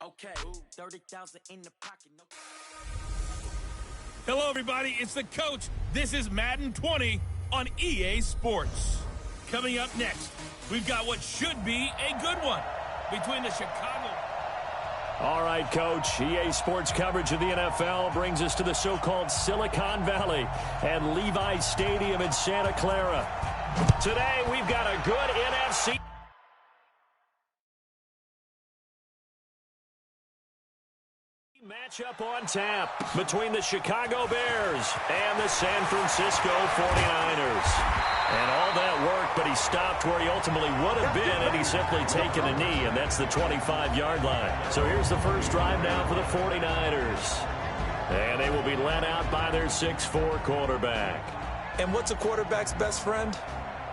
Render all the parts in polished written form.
Okay, 30,000 in the pocket. No. Hello, everybody. It's the coach. This is Madden 20 on EA Sports. Coming up next, we've got what should be a good one between the Chicago. All right, Coach. EA Sports coverage of the NFL brings us to the so-called Silicon Valley and Levi Stadium in Santa Clara. Today, we've got a good NFC matchup on tap between the Chicago Bears and the San Francisco 49ers. And all that work, but he stopped where he ultimately would have been had he simply taken a knee, and that's the 25-yard line. So here's the first drive now for the 49ers. And they will be led out by their 6'4" quarterback. And what's a quarterback's best friend?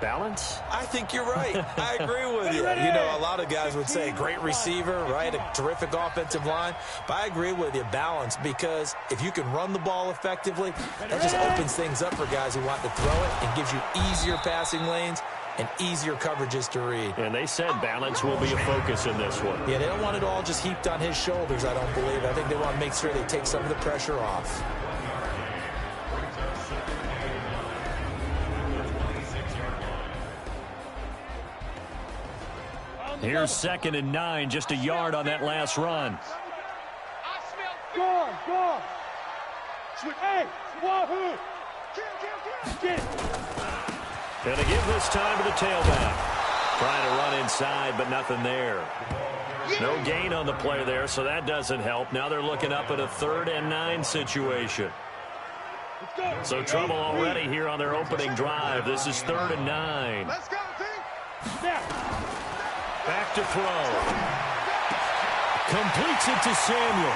Balance? I think you're right. I agree with you. You know, a lot of guys would say great receiver, right? A terrific offensive line. But I agree with you, balance, because if you can run the ball effectively, that just opens things up for guys who want to throw it and gives you easier passing lanes and easier coverages to read. And they said balance will be a focus in this one. Yeah, they don't want it all just heaped on his shoulders, I don't believe. I think they want to make sure they take some of the pressure off. Here's 2nd and 9, just a yard on that last run. Go. Switch. Hey, wahoo. And to give this time to the tailback. Trying to run inside, but nothing there. No gain on the play there, so that doesn't help. Now they're looking up at a 3rd and 9 situation. So trouble already here on their opening drive. This is 3rd and 9. Let's go, team. Back to throw. Completes it to Samuel.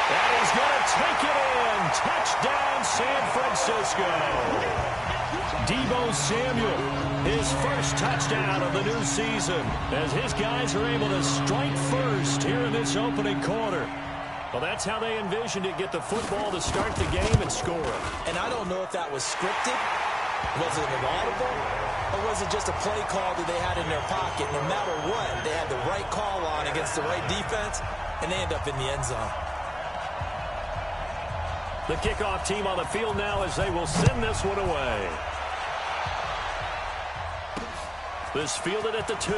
And he's going to take it in. Touchdown, San Francisco. Deebo Samuel, his first touchdown of the new season, as his guys are able to strike first here in this opening quarter. Well, that's how they envisioned it, get the football to start the game and score it. And I don't know if that was scripted. Was it an audible? Or was it just a play call that they had in their pocket? No matter what, they had the right call on against the right defense, and they end up in the end zone. The kickoff team on the field now as they will send this one away. This fielded at the 2.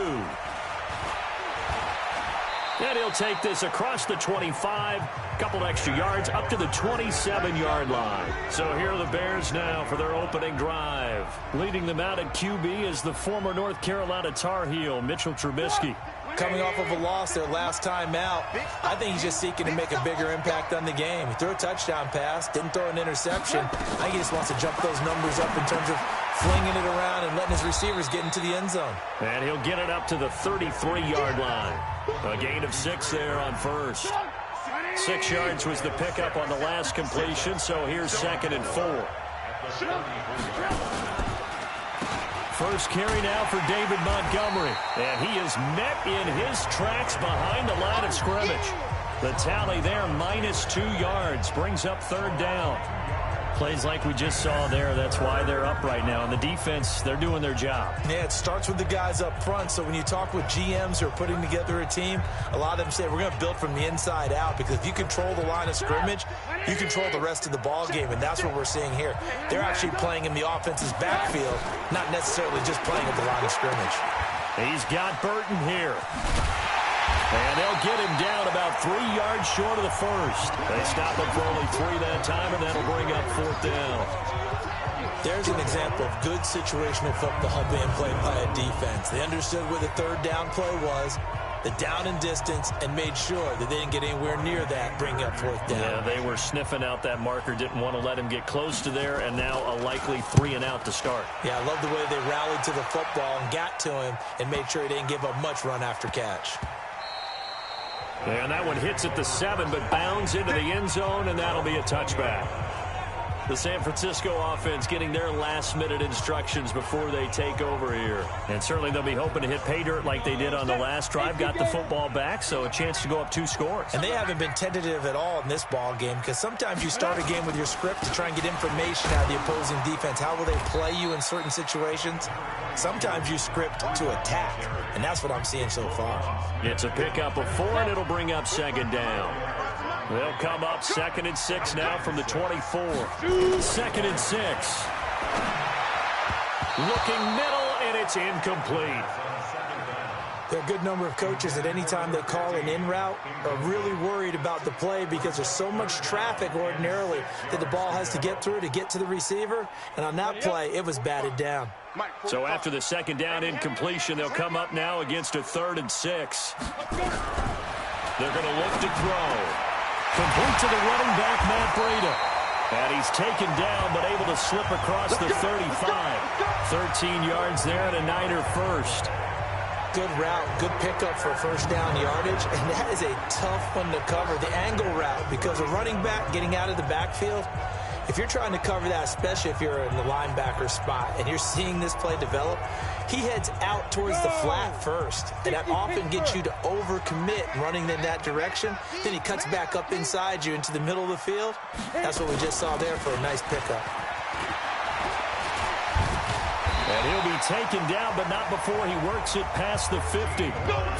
And he'll take this across the 25, couple extra yards, up to the 27-yard line. So here are the Bears now for their opening drive. Leading them out at QB is the former North Carolina Tar Heel, Mitchell Trubisky. Coming off of a loss their last time out, I think he's just seeking to make a bigger impact on the game. He threw a touchdown pass, didn't throw an interception. I think he just wants to jump those numbers up in terms of flinging it around and letting his receivers get into the end zone. And he'll get it up to the 33-yard line. A gain of 6 there on first. 6 yards was the pickup on the last completion, so here's 2nd and 4. First carry now for David Montgomery. And he is met in his tracks behind the line of scrimmage. The tally there, -2 yards, brings up 3rd down. Plays like we just saw there, that's why they're up right now. And the defense, they're doing their job. Yeah, it starts with the guys up front. So when you talk with GMs who are putting together a team, a lot of them say we're going to build from the inside out, because if you control the line of scrimmage, you control the rest of the ball game, and that's what we're seeing here. They're actually playing in the offense's backfield, not necessarily just playing at the line of scrimmage. He's got Burton here. And they'll get him down about 3 yards short of the first. They stop him for only 3 that time, and that'll bring up 4th down. There's an example of good situational football being played by a defense. They understood where the 3rd down play was, the down and distance, and made sure that they didn't get anywhere near that, bringing up 4th down. Yeah, they were sniffing out that marker, didn't want to let him get close to there, and now a likely 3 and out to start. Yeah, I love the way they rallied to the football and got to him and made sure he didn't give up much run after catch. And that one hits at the 7, but bounds into the end zone, and that'll be a touchback. The San Francisco offense getting their last-minute instructions before they take over here. And certainly they'll be hoping to hit pay dirt like they did on the last drive. Got the football back, so a chance to go up 2 scores. And they haven't been tentative at all in this ball game, because sometimes you start a game with your script to try and get information out of the opposing defense. How will they play you in certain situations? Sometimes you script to attack, and that's what I'm seeing so far. It's a pickup of 4, and it'll bring up 2nd down. They'll come up 2nd and 6 now from the 24. 2nd and 6. Looking middle, and it's incomplete. There are a good number of coaches at any time they call an in route are really worried about the play because there's so much traffic ordinarily that the ball has to get through to get to the receiver. And on that play, it was batted down. So after the 2nd down incompletion, they'll come up now against a 3rd and 6. They're going to look to throw. Complete to the running back, Matt Breida. And he's taken down, but able to slip across the 35. 13 yards there and a Niner first. Good route, good pickup for first down yardage, and that is a tough one to cover. The angle route, because a running back getting out of the backfield, if you're trying to cover that, especially if you're in the linebacker spot and you're seeing this play develop, he heads out towards the flat first, and that often gets you to overcommit running in that direction. Then he cuts back up inside you into the middle of the field. That's what we just saw there for a nice pickup. And he'll be taken down, but not before he works it past the 50.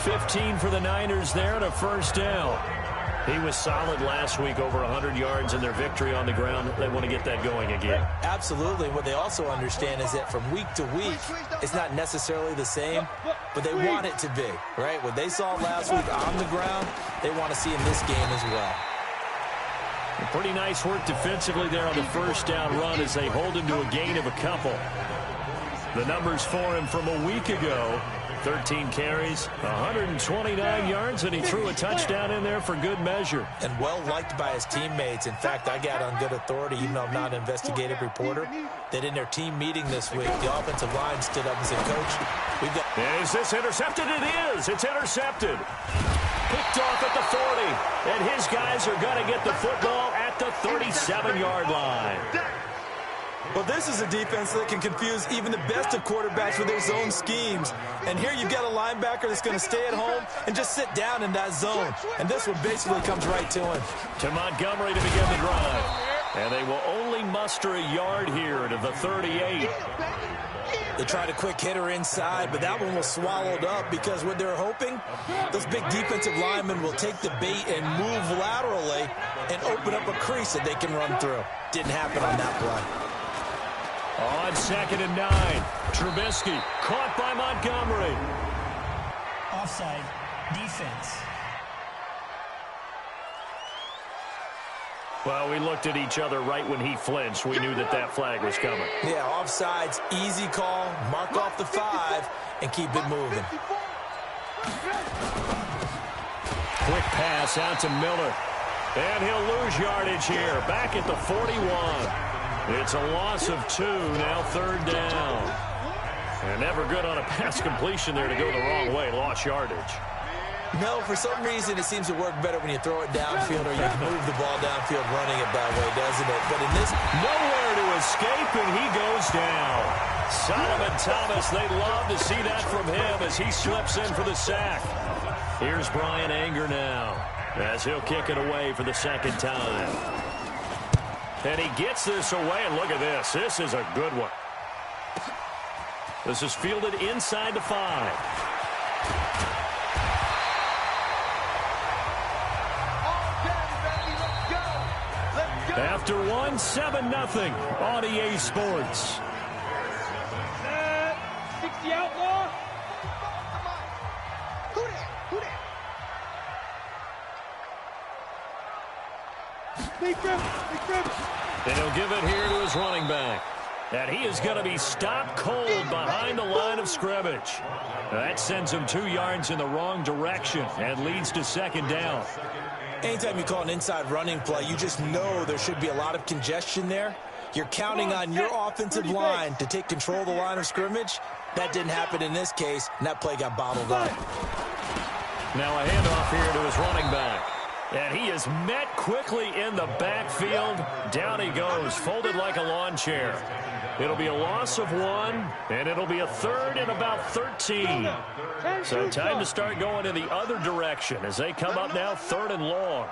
15 for the Niners there and a first down. He was solid last week, over 100 yards in their victory on the ground. They want to get that going again. Absolutely. What they also understand is that from week to week, it's not necessarily the same, but they want it to be, right? What they saw last week on the ground, they want to see in this game as well. Pretty nice work defensively there on the first down run as they hold him to a gain of a couple. The numbers for him from a week ago: 13 carries, 129 yards, and he threw a touchdown in there for good measure. And well-liked by his teammates. In fact, I got on good authority, even though I'm not an investigative reporter, that in their team meeting this week, the offensive line stood up and said, Coach, we've got... Is this intercepted? It is. It's intercepted. Picked off at the 40, and his guys are going to get the football at the 37-yard line. Well, this is a defense that can confuse even the best of quarterbacks with their zone schemes. And here you've got a linebacker that's going to stay at home and just sit down in that zone. And this one basically comes right to him. To Montgomery to begin the drive. And they will only muster a yard here to the 38. They tried a quick hitter inside, but that one was swallowed up because what they're hoping, those big defensive linemen will take the bait and move laterally and open up a crease that they can run through. Didn't happen on that play. On 2nd and 9, Trubisky caught by Montgomery. Offside, defense. Well, we looked at each other right when he flinched. We knew that that flag was coming. Yeah, offsides, easy call, mark off the 5, and keep it moving. Quick pass out to Miller. And he'll lose yardage here, back at the 41. It's a loss of 2, now 3rd down. And never good on a pass completion there to go the wrong way, lost yardage. No, for some reason it seems to work better when you throw it downfield or you move the ball downfield running it that way, doesn't it? But in this... Nowhere to escape, and he goes down. Solomon Thomas, they love to see that from him as he slips in for the sack. Here's Brian Anger now as he'll kick it away for the 2nd time. And he gets this away, and look at this. This is a good one. This is fielded inside the 5. After 1, 7-0 on EA Sports. 60 outlaw. Big rip. And he'll give it here to his running back. And he is going to be stopped cold behind the line of scrimmage. That sends him 2 yards in the wrong direction and leads to 2nd down. Anytime you call an inside running play, you just know there should be a lot of congestion there. You're counting on your offensive line to take control of the line of scrimmage. That didn't happen in this case, and that play got bottled up. Now a handoff here to his running back. And he is met quickly in the backfield. Down he goes, folded like a lawn chair. It'll be a loss of 1, and it'll be a 3rd and about 13. So time to start going in the other direction as they come up now 3rd and long.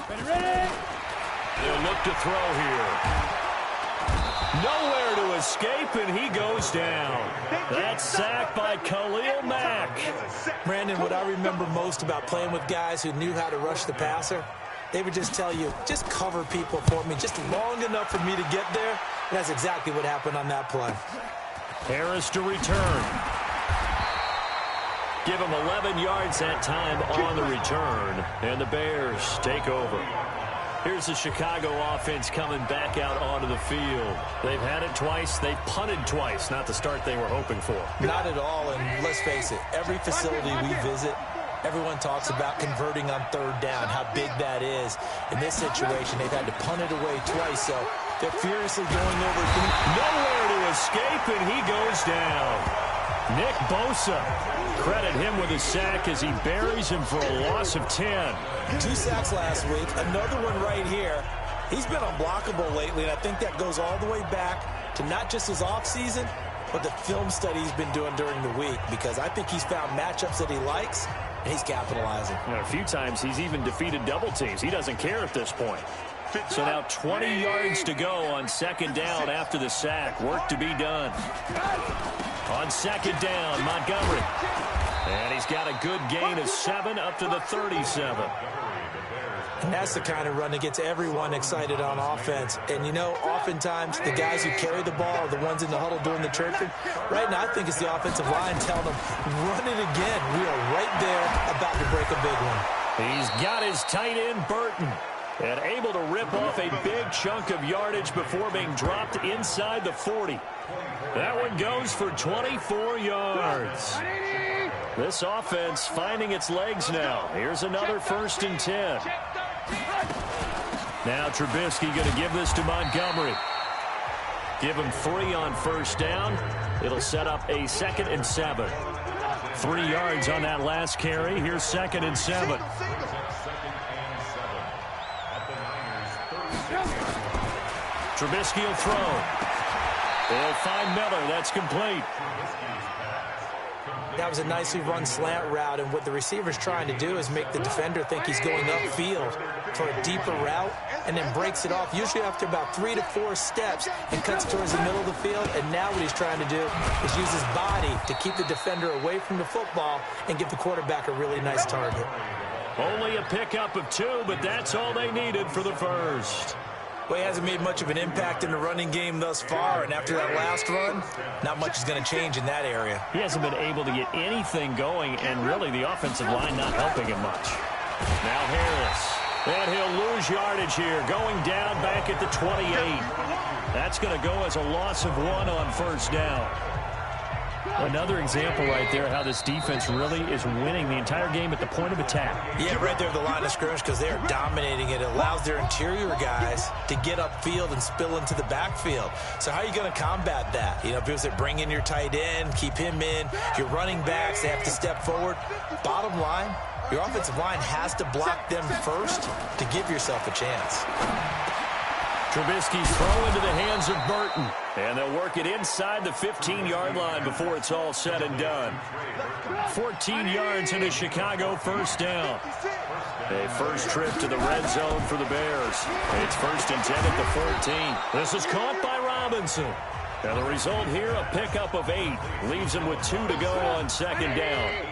They'll look to throw here. Nowhere to escape, and he goes down. That's sacked by Khalil Mack. Brandon, what I remember most about playing with guys who knew how to rush the passer, they would just tell you, just cover people for me, just long enough for me to get there. And that's exactly what happened on that play. Harris to return. Give him 11 yards that time on the return, and the Bears take over. Here's the Chicago offense coming back out onto the field. They've had it twice. They've punted twice. Not the start they were hoping for. Not at all, and let's face it, every facility we visit, everyone talks about converting on 3rd down, how big that is. In this situation, they've had to punt it away twice, so they're furiously going over. Nowhere to escape, and he goes down. Nick Bosa, credit him with a sack as he buries him for a loss of 10. 2 sacks last week, another one right here. He's been unblockable lately, and I think that goes all the way back to not just his offseason, but the film study he's been doing during the week, because I think he's found matchups that he likes, and he's capitalizing. A few times he's even defeated double teams. He doesn't care at this point. So now 20 yards to go on 2nd down after the sack. Work to be done. On 2nd down, Montgomery. And he's got a good gain of 7 up to the 37. And that's the kind of run that gets everyone excited on offense. And, you know, oftentimes the guys who carry the ball are the ones in the huddle doing the chirping. Right now, I think it's the offensive line telling them, run it again. We are right there about to break a big one. He's got his tight end, Burton, and able to rip off a big chunk of yardage before being dropped inside the 40. That one goes for 24 yards. This offense finding its legs now. Here's another 1st and 10. Now Trubisky going to give this to Montgomery. Give him 3 on 1st down. It'll set up a 2nd and 7. 3 yards on that last carry. Here's 2nd and 7. Trubisky will throw. They'll find Miller. That's complete. That was a nicely run slant route, and what the receiver's trying to do is make the defender think he's going upfield for a deeper route, and then breaks it off, usually after about 3 to 4 steps, and cuts towards the middle of the field. And now what he's trying to do is use his body to keep the defender away from the football and give the quarterback a really nice target. Only a pickup of 2, but that's all they needed for the first. Well, he hasn't made much of an impact in the running game thus far, and after that last run, not much is going to change in that area. He hasn't been able to get anything going, and really the offensive line not helping him much. Now Harris, and he'll lose yardage here, going down back at the 28. That's going to go as a loss of 1 on 1st down. Another example right there how this defense really is winning the entire game at the point of attack. Yeah, right there at the line of scrimmage, because they are dominating it. It allows their interior guys to get upfield and spill into the backfield. So how are you going to combat that? You know, people say bring in your tight end, keep him in. Your running backs, they have to step forward. Bottom line, your offensive line has to block them first to give yourself a chance. Trubisky's throw into the hands of Burton. And they'll work it inside the 15-yard line before it's all said and done. 14 yards into Chicago 1st down. A first trip to the red zone for the Bears. It's 1st and 10 at the 14. This is caught by Robinson. And the result here, a pickup of 8. Leaves him with 2 to go on 2nd down.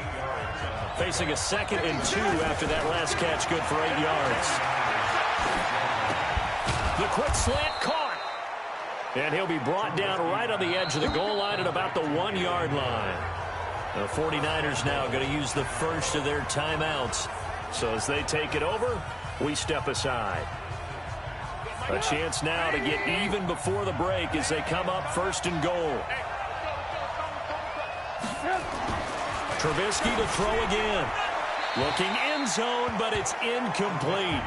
Facing a 2nd and 2 after that last catch, good for 8 yards. The quick slant caught. And he'll be brought down right on the edge of the goal line at about the 1-yard line. The 49ers now going to use the first of their timeouts. So as they take it over, we step aside. A chance now to get even before the break as they come up 1st and goal. Trubisky to throw again. Looking end zone, but it's incomplete.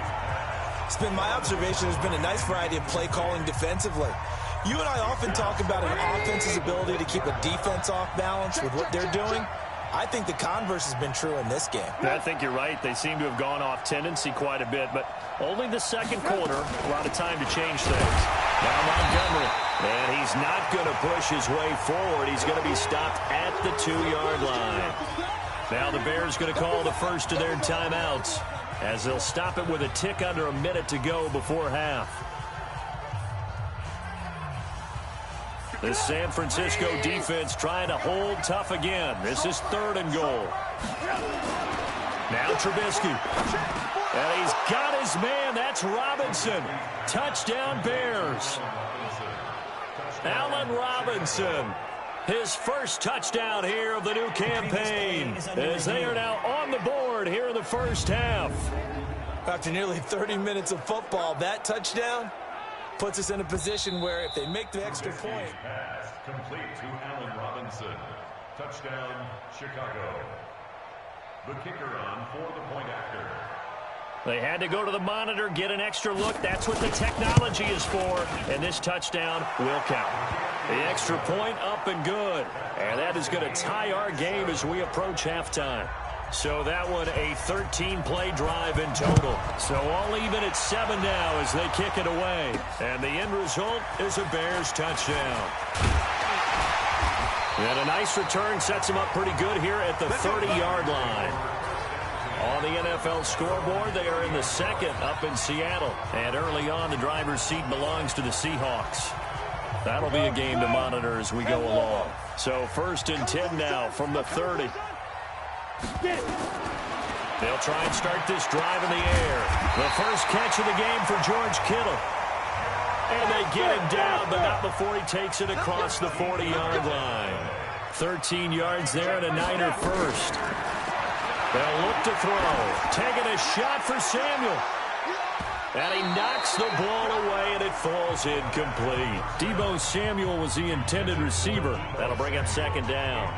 It's been my observation there's been a nice variety of play calling defensively. You and I often talk about an offense's ability to keep a defense off balance with what they're doing. I think the converse has been true in this game. I think you're right. They seem to have gone off tendency quite a bit, but only the second quarter, a lot of time to change things. Now Montgomery, and he's not going to push his way forward. He's going to be stopped at the 2-yard line. Now the Bears going to call the first of their timeouts as they'll stop it with a tick under a minute to go before half. The San Francisco defense trying to hold tough again. This is 3rd and goal. Now Trubisky. And he's got his man. That's Robinson. Touchdown Bears. Allen Robinson. His first touchdown here of the new campaign as they are now on the board here in the first half. After nearly 30 minutes of football, that touchdown puts us in a position where if they make the extra point. Pass complete to Allen Robinson. Touchdown, Chicago. The kicker on for the point after. They had to go to the monitor, get an extra look. That's what the technology is for. And this touchdown will count. The extra point up and good. And that is going to tie our game as we approach halftime. So that one a 13-play drive in total. So all even at 7 now as they kick it away. And the end result is a Bears touchdown. And a nice return sets them up pretty good here at the 30-yard line. On the NFL scoreboard, they are in the second up in Seattle. And early on, the driver's seat belongs to the Seahawks. That'll be a game to monitor as we go along. So 1st and 10 now from the 30. They'll try and start this drive in the air. The first catch of the game for George Kittle. And they get him down, but not before he takes it across the 40-yard line. 13 yards there and a Niner first. They'll look to throw. Taking a shot for Samuel. And he knocks the ball away, and it falls incomplete. Deebo Samuel was the intended receiver. That'll bring up 2nd down.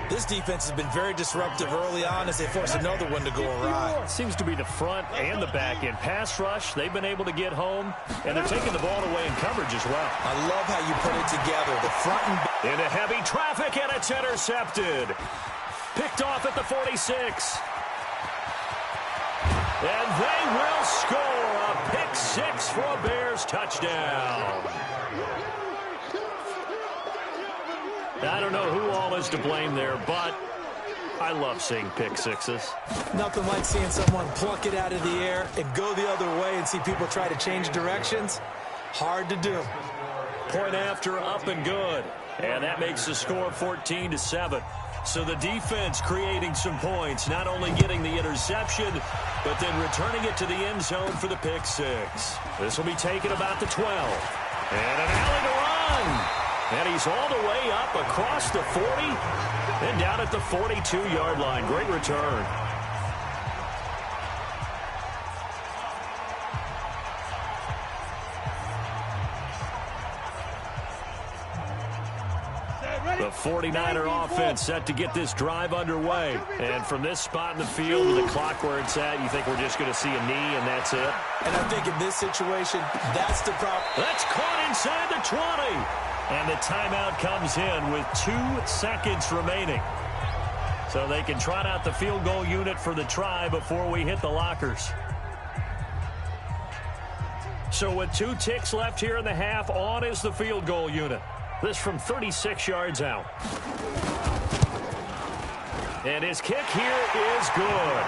This defense has been very disruptive early on as they force another one to go awry. Seems to be the front and the back end. Pass rush, they've been able to get home, and they're taking the ball away in coverage as well. I love how you put it together. The front and back. Into heavy traffic, and it's intercepted. Picked off at the 46. And they will score a pick 6 for a Bears touchdown. I don't know who all is to blame there, but I love seeing pick 6s. Nothing like seeing someone pluck it out of the air and go the other way and see people try to change directions. Hard to do. Point after, up and good. And that makes the score 14-7. So the defense creating some points, not only getting the interception, but then returning it to the end zone for the pick 6. This will be taken about the 12. And an alley to run. And he's all the way up across the 40 and down at the 42-yard line. Great return. The 49er offense set to get this drive underway. And from this spot in the field with the clock where it's at, you think we're just going to see a knee and that's it? And I think in this situation, that's the problem. That's caught inside the 20. And the timeout comes in with 2 seconds remaining. So they can trot out the field goal unit for the try before we hit the lockers. So with 2 ticks left here in the half, on is the field goal unit. This from 36 yards out. And his kick here is good.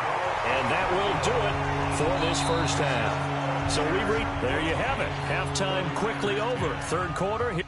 And that will do it for this first half. So there you have it. Halftime quickly over. 3rd quarter.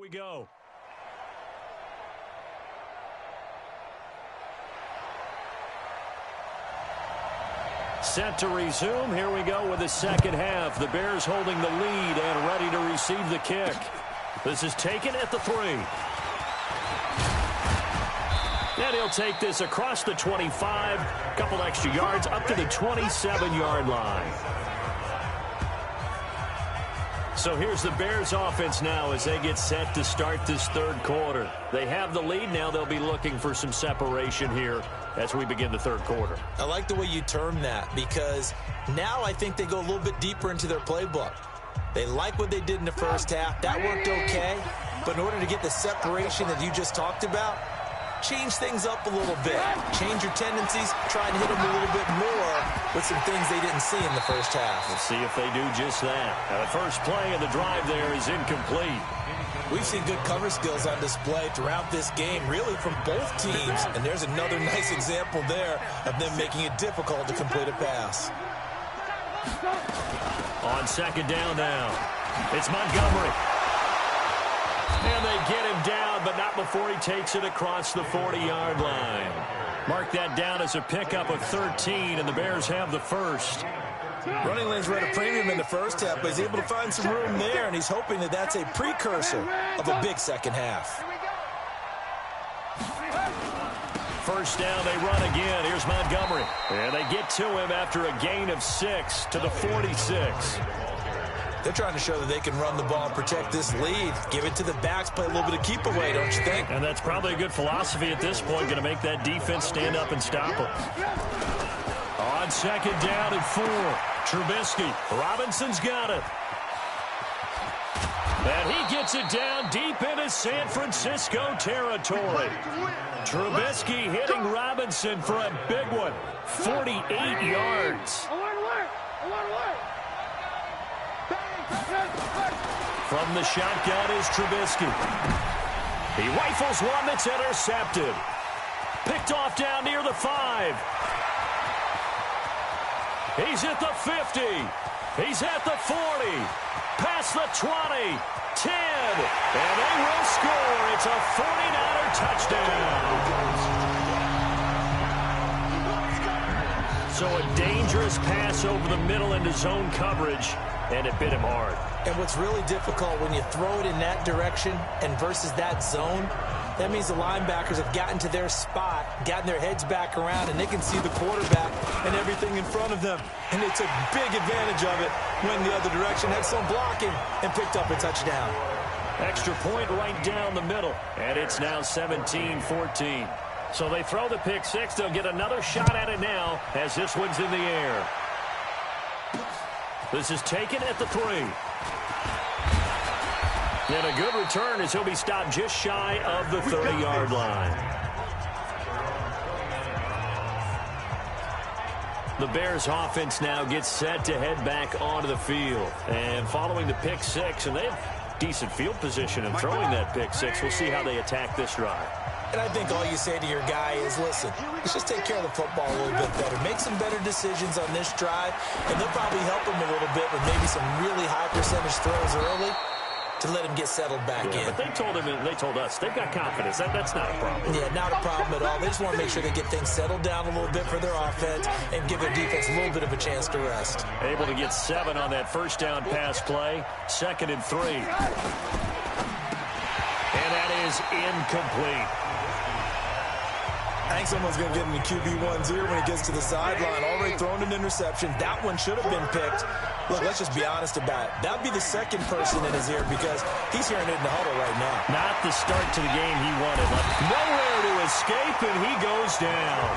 we go. Set to resume. Here we go with the second half. The Bears holding the lead and ready to receive the kick. This is taken at the 3. And he'll take this across the 25, a couple extra yards, up to the 27-yard line. So here's the Bears offense now as they get set to start this third quarter. They have the lead. Now they'll be looking for some separation here as we begin the third quarter. I like the way you term that because now I think they go a little bit deeper into their playbook. They like what they did in the first half. That worked okay. But in order to get the separation that you just talked about, change things up a little bit. Change your tendencies. Try and hit them a little bit more with some things they didn't see in the first half. We'll see if they do just that. Now, the first play of the drive there is incomplete. We've seen good cover skills on display throughout this game, really from both teams. And there's another nice example there of them making it difficult to complete a pass. On second down now, it's Montgomery. And they get him down, but not before he takes it across the 40-yard line. Mark that down as a pickup of 13, and the Bears have the first. Running lanes were at a premium in the first half, but he's able to find some room there, and he's hoping that that's a precursor of a big second half. First down, they run again. Here's Montgomery. And they get to him after a gain of 6 to the 46. They're trying to show that they can run the ball and protect this lead. Give it to the backs, play a little bit of keep away, don't you think? And that's probably a good philosophy at this point, going to make that defense stand up and stop them. On second down and 4, Trubisky. Robinson's got it. And he gets it down deep into San Francisco territory. Trubisky hitting Robinson for a big one. 48 yards. From the shotgun is Trubisky. He rifles one that's intercepted. Picked off down near the 5. He's at the 50. He's at the 40. Past the 20. 10. And they will score. It's a 49er touchdown. So a dangerous pass over the middle into zone coverage, and it bit him hard. And what's really difficult when you throw it in that direction and versus that zone, that means the linebackers have gotten to their spot, gotten their heads back around, and they can see the quarterback and everything in front of them. And they took big advantage of it when the other direction had some blocking and picked up a touchdown. Extra point right down the middle, and it's now 17-14. So they throw the pick 6. They'll get another shot at it now as this one's in the air. This is taken at the 3. And a good return as he'll be stopped just shy of the 30-yard line. The Bears offense now gets set to head back onto the field. And following the pick 6, and they have decent field position in throwing that pick 6. We'll see how they attack this drive. And I think all you say to your guy is, listen, let's just take care of the football a little bit better. Make some better decisions on this drive, and they'll probably help him a little bit with maybe some really high percentage throws early to let him get settled back in. But they told him, and they told us, they've got confidence. That's not a problem. Yeah, not a problem at all. They just want to make sure they get things settled down a little bit for their offense and give their defense a little bit of a chance to rest. Able to get 7 on that first down pass play. 2nd and 3. And that is incomplete. I think someone's going to get him the QB1's ear when he gets to the sideline. Already thrown an interception. That one should have been picked. Look, let's just be honest about it. That would be the second person in his ear because he's hearing it in the huddle right now. Not the start to the game he wanted. Nowhere to escape, and he goes down.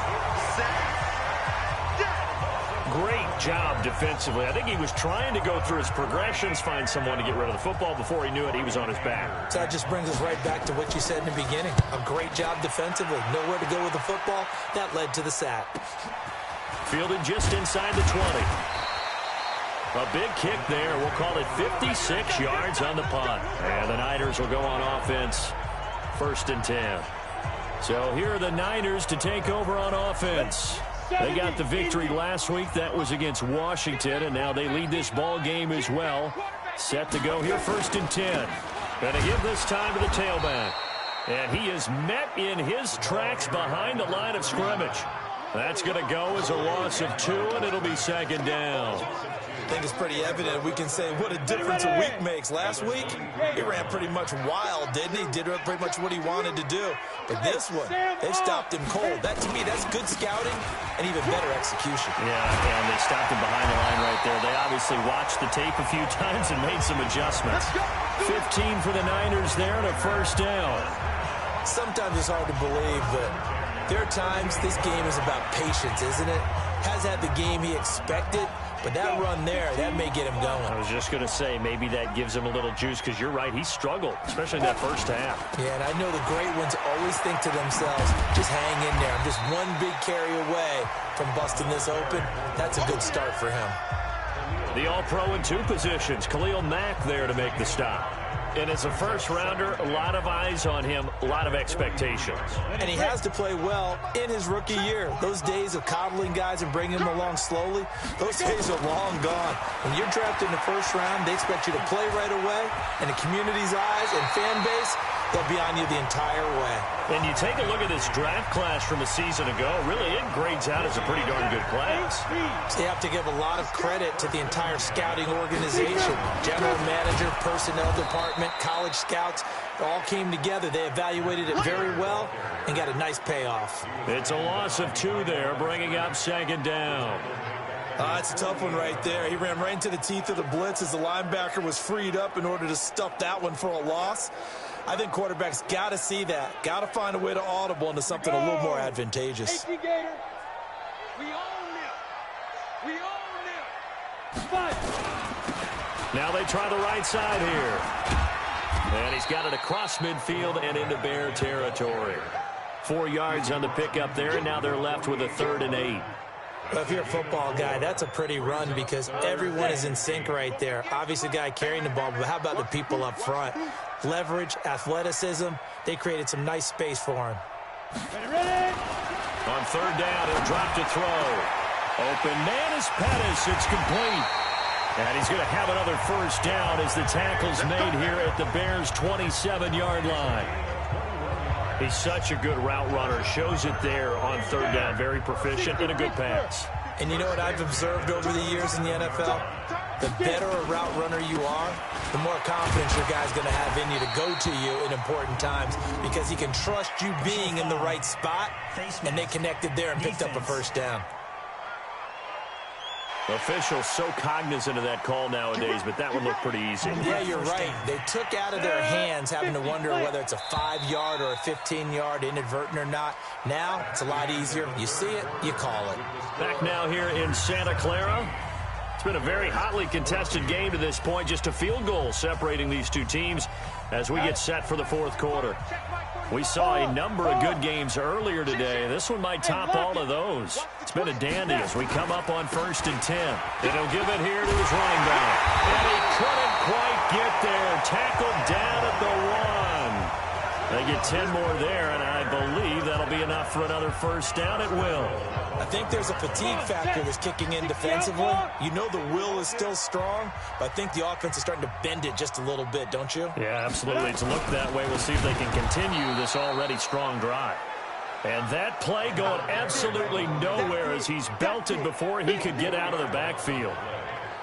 Great job defensively. I think he was trying to go through his progressions, find someone to get rid of the football. Before he knew it, he was on his back. So that just brings us right back to what you said in the beginning. A great job defensively. Nowhere to go with the football. That led to the sack. Fielded just inside the 20. A big kick there. We'll call it 56 yards on the punt. And the Niners will go on offense. 1st and 10. So here are the Niners to take over on offense. They got the victory last week. That was against Washington, and now they lead this ball game as well. Set to go here, 1st and 10. Going to give this time to the tailback. And he is met in his tracks behind the line of scrimmage. That's going to go as a loss of 2, and it'll be second down. I think it's pretty evident. We can say what a difference a week makes. Last week, he ran pretty much wild, didn't he? Did pretty much what he wanted to do. But this one, they stopped him cold. That, to me, that's good scouting and even better execution. Yeah, and they stopped him behind the line right there. They obviously watched the tape a few times and made some adjustments. 15 for the Niners there and a first down. Sometimes it's hard to believe, but there are times this game is about patience, isn't it? Has had the game he expected, but that run there, that may get him going. I was just going to say, maybe that gives him a little juice, because you're right, he struggled, especially in that first half. Yeah, and I know the great ones always think to themselves, just hang in there. I'm just one big carry away from busting this open. That's a good start for him. The All-Pro in 2 positions. Khalil Mack there to make the stop. And as a first-rounder, a lot of eyes on him, a lot of expectations. And he has to play well in his rookie year. Those days of coddling guys and bringing them along slowly, those days are long gone. When you're drafted in the first round, they expect you to play right away. And the community's eyes and fan base, they'll be on you the entire way. And you take a look at this draft class from a season ago, really it grades out as a pretty darn good class. So you have to give a lot of credit to the entire scouting organization. General manager, personnel department, college scouts, they all came together. They evaluated it very well and got a nice payoff. It's a loss of 2 there, bringing up second down. That's a tough one right there. He ran right into the teeth of the blitz as the linebacker was freed up in order to stuff that one for a loss. I think quarterbacks got to see that. Got to find a way to audible into something a little more advantageous. We own them. We own them. Fight. Now they try the right side here. And he's got it across midfield and into Bear territory. 4 yards on the pickup there, and now they're left with a 3rd and 8. Well, if you're a football guy, that's a pretty run because everyone is in sync right there. Obviously, the guy carrying the ball, but how about the people up front? Leverage, athleticism, they created some nice space for him. On 3rd down, he'll drop to throw. Open man is Pettis. It's complete. And he's going to have another first down as the tackle's made here at the Bears' 27-yard line. He's such a good route runner. Shows it there on 3rd down. Very proficient and a good pass. And you know what I've observed over the years in the NFL? The better a route runner you are, the more confidence your guy's going to have in you to go to you in important times because he can trust you being in the right spot, and they connected there and picked up a first down. Officials so cognizant of that call nowadays, but that one looked pretty easy. Yeah, you're right. They took out of their hands having to wonder whether it's a 5-yard or a 15-yard, inadvertent or not. Now, it's a lot easier. You see it, you call it. Back now here in Santa Clara. It's been a very hotly contested game to this point. Just a field goal separating these two teams as we get set for the 4th quarter. We saw a number of good games earlier today. This one might top all of those. It's been a dandy as we come up on 1st and 10. And he'll give it here to his running back. And he couldn't quite get there. Tackled down at the 1. They get 10 more there, and I believe that'll be enough for another first down. It will. I think there's a fatigue factor that's kicking in defensively. You know the will is still strong, but I think the offense is starting to bend it just a little bit, don't you? Yeah, absolutely. It's looked that way. We'll see if they can continue this already strong drive. And that play going absolutely nowhere as he's belted before he could get out of the backfield.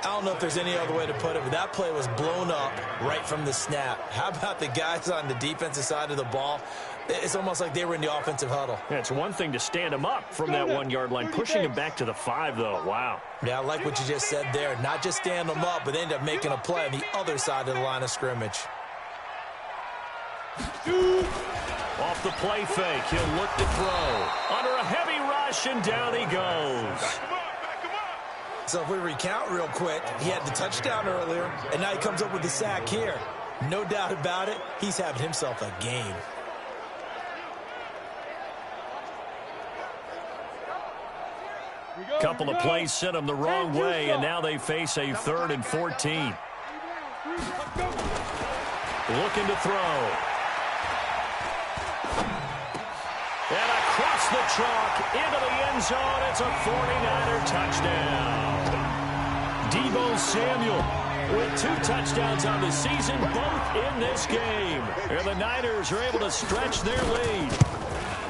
I don't know if there's any other way to put it, but that play was blown up right from the snap. How about the guys on the defensive side of the ball? It's almost like they were in the offensive huddle. Yeah, it's one thing to stand him up from that 1-yard line. Pushing him back to the 5, though. Wow. Yeah, I like what you just said there. Not just stand them up, but they end up making a play on the other side of the line of scrimmage. Off the play fake, he'll look to throw. Under a heavy rush, and down he goes. So if we recount real quick, he had the touchdown earlier, and now he comes up with the sack here. No doubt about it, he's having himself a game. Couple of plays sent him the wrong way, and now they face a 3rd and 14. Looking to throw. And across the chalk into the end zone. It's a 49er touchdown. Deebo Samuel with 2 touchdowns on the season, both in this game. And the Niners are able to stretch their lead.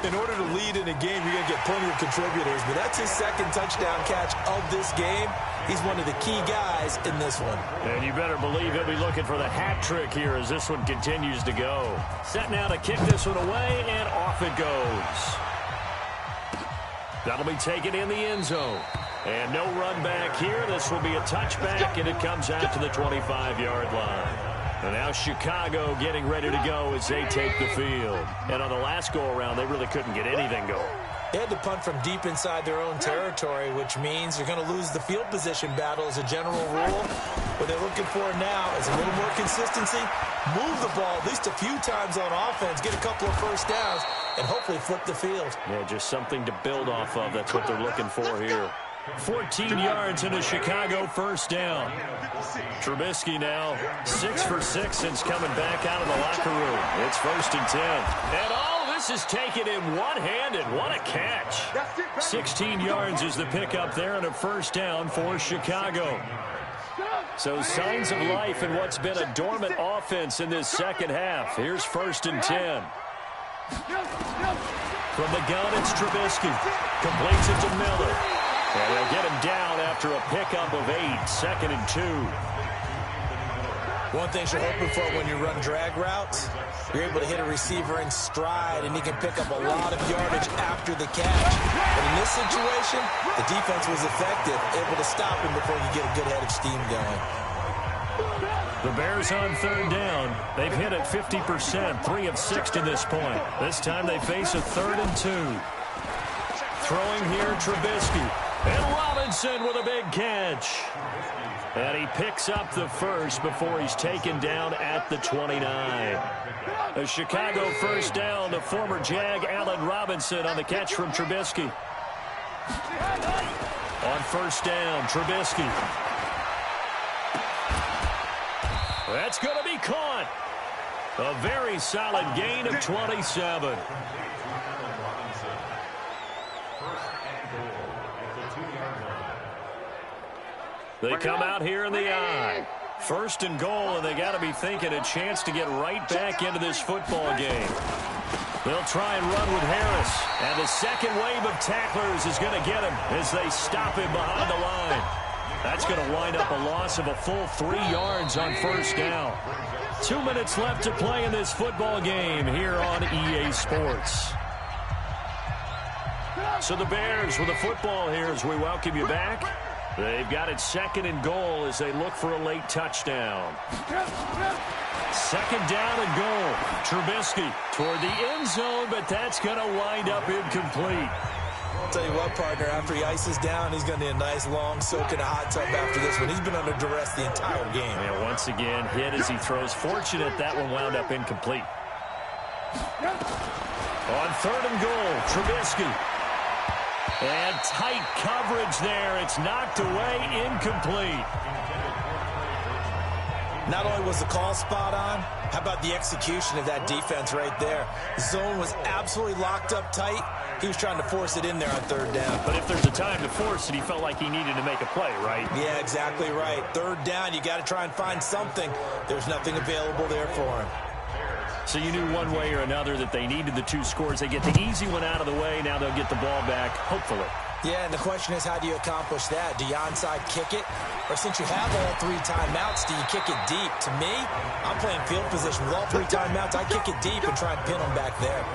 In order to lead in a game, you're going to get plenty of contributors, but that's his 2nd touchdown catch of this game. He's one of the key guys in this one. And you better believe he'll be looking for the hat trick here as this one continues to go. Set now to kick this one away, and off it goes. That'll be taken in the end zone. And no run back here. This will be a touchback, and it comes out to the 25-yard line. And now Chicago getting ready to go as they take the field. And on the last go-around, they really couldn't get anything going. They had to punt from deep inside their own territory, which means you're going to lose the field position battle as a general rule. What they're looking for now is a little more consistency, move the ball at least a few times on offense, get a couple of first downs, and hopefully flip the field. Yeah, just something to build off of. That's what they're looking for here. 14 yards and a Chicago first down. Trubisky now 6 for 6 since coming back out of the locker room. It's 1st and 10. And all this is taken in one-handed. What a catch. 16 yards is the pickup there and a first down for Chicago. So signs of life in what's been a dormant offense in this second half. Here's 1st and 10. From the gun, it's Trubisky. Completes it to Miller. And they'll get him down after a pickup of 8, 2nd and 2. One thing you're hoping for when you run drag routes, you're able to hit a receiver in stride, and he can pick up a lot of yardage after the catch. But in this situation, the defense was effective, able to stop him before you get a good head of steam going. The Bears on 3rd down. They've hit it 50%, 3 of 6 to this point. This time they face a 3rd and 2. Throwing here, Trubisky. And Robinson with a big catch. And he picks up the first before he's taken down at the 29. A Chicago first down to former Jag Allen Robinson on the catch from Trubisky. On 1st down, Trubisky. That's going to be caught. A very solid gain of 27. They come out here in the I. 1st and goal, and they got to be thinking a chance to get right back into this football game. They'll try and run with Harris. And the second wave of tacklers is going to get him as they stop him behind the line. That's going to wind up a loss of a full 3 yards on 1st down. 2 minutes left to play in this football game here on EA Sports. So the Bears with the football here as we welcome you back. They've got it 2nd and goal as they look for a late touchdown. 2nd down and goal. Trubisky toward the end zone, but that's going to wind up incomplete. I'll tell you what, partner, after he ices down, he's going to need a nice long soak in a hot tub after this one. He's been under duress the entire game. And once again, hit as he throws. Fortunate that one wound up incomplete. On 3rd and goal, Trubisky. And tight coverage there. It's knocked away, incomplete. Not only was the call spot on, how about the execution of that defense right there? The zone was absolutely locked up tight. He was trying to force it in there on 3rd down. But if there's a time to force it, he felt like he needed to make a play, right? Yeah, exactly right. 3rd down, you got to try and find something. There's nothing available there for him. So you knew one way or another that they needed the 2 scores. They get the easy one out of the way. Now they'll get the ball back, hopefully. Yeah, and the question is, how do you accomplish that? Do you onside kick it? Or since you have all 3 timeouts, do you kick it deep? To me, I'm playing field position. With all 3 timeouts, I kick it deep and try and pin them back there.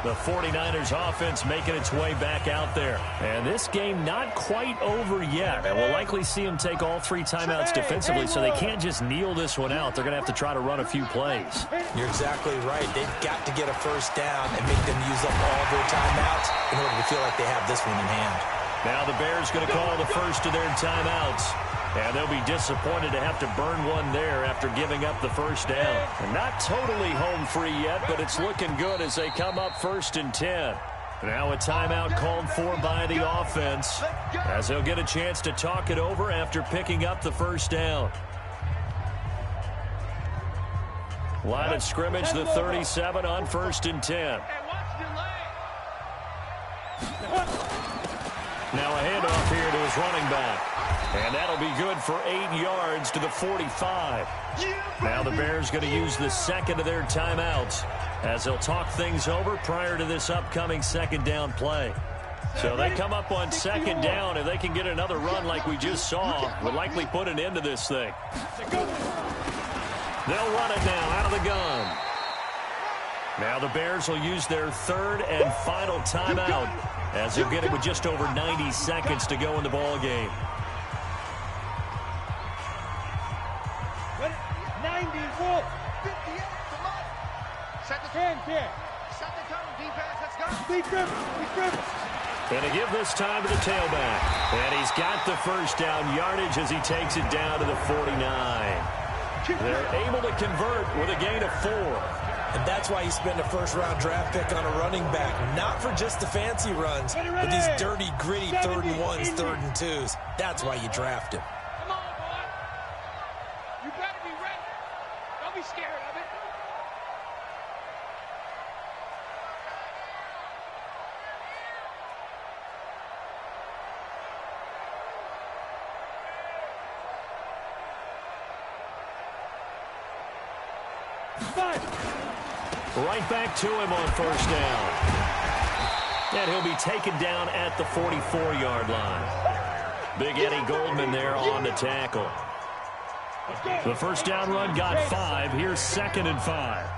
The 49ers offense making its way back out there. And this game not quite over yet. And we'll likely see them take all 3 timeouts defensively, so they can't just kneel this one out. They're going to have to try to run a few plays. You're exactly right. They've got to get a first down and make them use up all their timeouts in order to feel like they have this one in hand. Now the Bears going to call the first of their timeouts. And they'll be disappointed to have to burn one there after giving up the first down. And not totally home free yet, but it's looking good as they come up 1st and 10. Now a timeout called for by the offense as they'll get a chance to talk it over after picking up the first down. Line of scrimmage, the 37 on 1st and 10. Now a handoff here to his running back. And that'll be good for 8 yards to the 45. Now the Bears going to use the second of their timeouts as they'll talk things over prior to this upcoming second down play. So they come up on second down. If they can get another run like we just saw, would likely put an end to this thing. They'll run it now out of the gun. Now the Bears will use their third and final timeout as they'll get it with just over 90 seconds to go in the ball game. 90, wolf. 58, come on. Set the tone. Set the tone, defense, let's go. Be driven. And to give this time to the tailback. And he's got the first down yardage as he takes it down to the 49. They're able to convert with a gain of 4. And that's why you spend a first-round draft pick on a running back. Not for just the fancy runs, but these dirty, gritty 3rd and 1s, 3rd and 2s. That's why you draft him. Come on, boy. You better be ready. Don't be scared of it. Right back to him on first down. And he'll be taken down at the 44-yard line. Big Eddie Goldman there on the tackle. The first down run got 5. Here's 2nd and 5.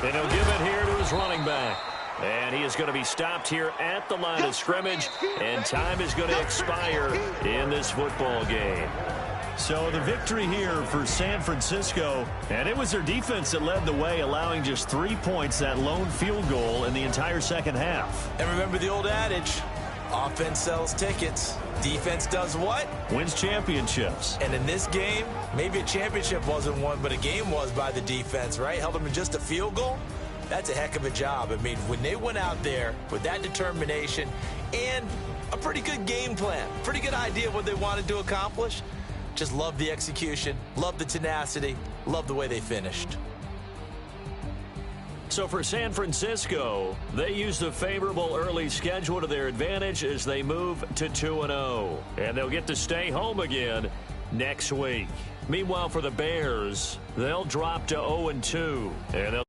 And he'll give it here to his running back. And he is going to be stopped here at the line of scrimmage. And time is going to expire in this football game. So the victory here for San Francisco. And it was their defense that led the way, allowing just 3 points, that lone field goal in the entire second half. And remember the old adage, offense sells tickets. Defense does what? Wins championships. And in this game, maybe a championship wasn't won, but a game was by the defense, right? Held them to just a field goal. That's a heck of a job. I mean, when they went out there with that determination and a pretty good game plan, pretty good idea of what they wanted to accomplish, just love the execution, love the tenacity, love the way they finished. So for San Francisco, they use the favorable early schedule to their advantage as they move to 2-0. And they'll get to stay home again next week. Meanwhile, for the Bears, they'll drop to 0-2. And they'll